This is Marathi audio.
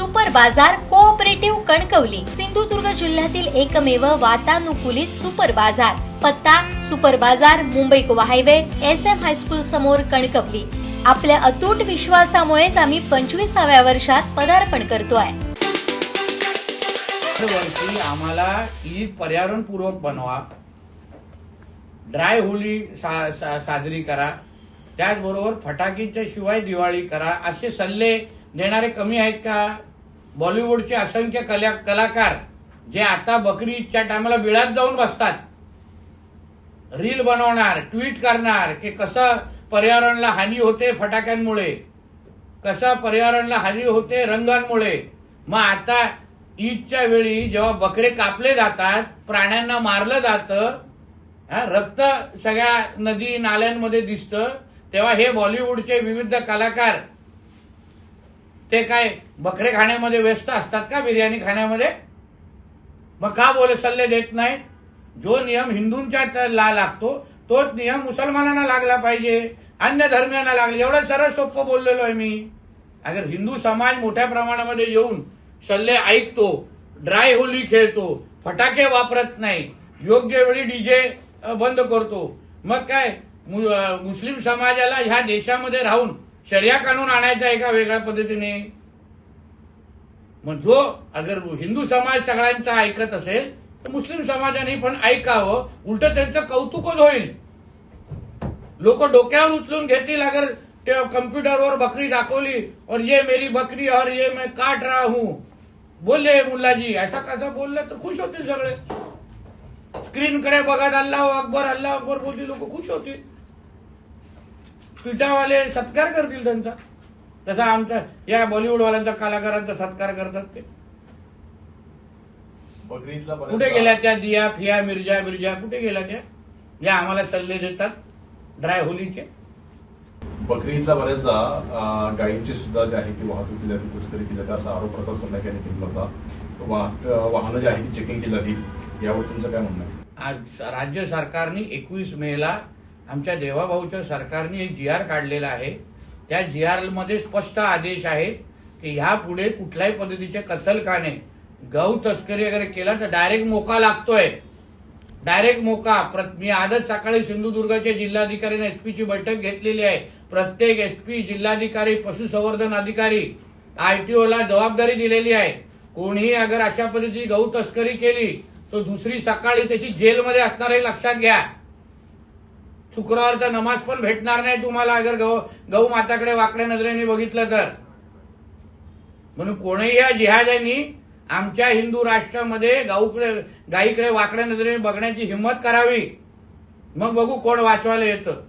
सुपर बाजार कोऑपरेटिव्ह कणकवली सिंधुदुर्ग जिल्ह्यातील एकमेव वातानुकूलित सुपर बाजार। पत्ता सुपर बाजार Mumbai Goa highway SM high school समोर कणकवली। आपल्या अतूट विश्वासामुळेच आम्ही 25व्या वर्षात पदार्पण करतोय। वर्षी आम्हाला ईद पर्यावरणपूर्वक बनवा, ड्राय होली साजरी करा, त्याचबरोबर फटाक्यांच्या शिवाय दिवाळी करा, असे सल्ले देणारे कमी आहेत का? बॉलिवूडचे असंख्य कलाकार जे आता बकरी ईदच्या टायमाला बिळात जाऊन बसतात, रील बनवणार, ट्विट करणार की कसं पर्यावरणाला हानी होते फटाक्यांमुळे, कसं पर्यावरणाला हानी होते रंगांमुळे। मग आता ईदच्या वेळी जेव्हा बकरे कापले जातात, प्राण्यांना मारलं जातं, रक्त सगळ्या नदी नाल्यांमध्ये दिसतं, तेव्हा हे बॉलिवूडचे विविध कलाकार ते काय बकरे खाण्यामध्ये व्यस्त असतात का, बिर्याणी खाण्यामध्ये? मग का सल्ले देत नाही? जो नियम हिंदूंच्या लागतो तोच नियम मुसलमानांना लागला पाहिजे, अन्य धर्मियांना लागला। एवढं सरळ सोपं बोललेलो आहे मी। अगर हिंदू समाज मोठ्या प्रमाणामध्ये येऊन सल्ले ऐकतो, ड्राय होली खेळतो, फटाके वापरत नाही, योग्य वेळी डीजे बंद करतो, मग काय मुस्लिम समाजाला ह्या देशामध्ये राहून शरिया कानून आणायचा एका वेगळ्या पद्धतीने? मग जो अगर हिंदू समाज सगळ्यांचा ऐकत असेल तर मुस्लिम समाजाने पण ऐकावं, उलट त्यांचं कौतुकच होईल। लोक डोक्यावर उचलून घेतील अगर ते कम्प्युटरवर बकरी दाखवली और ये मेरी बकरी और ये मैं काट रहा हूं बोले मुल्लाजी, ऐसा कसा बोललं तर खुश होतील सगळे। स्क्रीनकडे बघत अल्लाह अकबर बोलतील, लोक खुश होतील, पिठावाले सत्कार करतील त्यांचा, तसा आमचा या बॉलिवूडवाल्यांचा कलाकारांचा सत्कार करतात ते। कुठे गेल्या त्या दिया फिया मिर्जा कुठे गेल्या त्या, ज्या आम्हाला सल्ले देतात ड्राय होलीचे? बकरी ईदला बऱ्याचदा गायींची सुद्धा जी आहे ती वाहतूक केली जाते, तस्करी केली जाते, असा आरोप प्रताप सरनाईक यांनी केला होता। वाहनं जी आहे ती चेकिंग केली जातील, यावर तुमचं काय म्हणणं आहे? आज राज्य सरकारने 21 मेला आमच्या देवाभाऊच्या सरकारने एक GR काढलेला आहे। त्या GR मध्ये स्पष्ट आदेश आहे की ह्या पुढे कुठल्याही पद्धतीचे कत्तलखाने, गहू तस्करी वगैरे केला तर डायरेक्ट मोका लागतोय, डायरेक्ट मोका। मी आजच सकाळी सिंधुदुर्गचे जिल्हाधिकाऱ्यांनी SP ची बैठक घेतलेली आहे। प्रत्येक SP, जिल्हाधिकारी, पशुसंवर्धन अधिकारी, ITO ला जबाबदारी दिलेली आहे। कोणीही अगर अशा पद्धतीची गहू तस्करी केली तर दुसरी सकाळी त्याची जेलमध्ये असणार हे लक्षात घ्या। शुक्रवारचा नमाज पण भेटणार नाही तुम्हाला अगर गहू माताकडे वाकड्या नजरेने बघितलं तर। म्हणून कोणीही या जिहाद्यांनी आमच्या हिंदू राष्ट्रामध्ये गाईकडे वाकड्या नजरेने बघण्याची हिंमत करावी, मग बघू कोण वाचवायला येतं।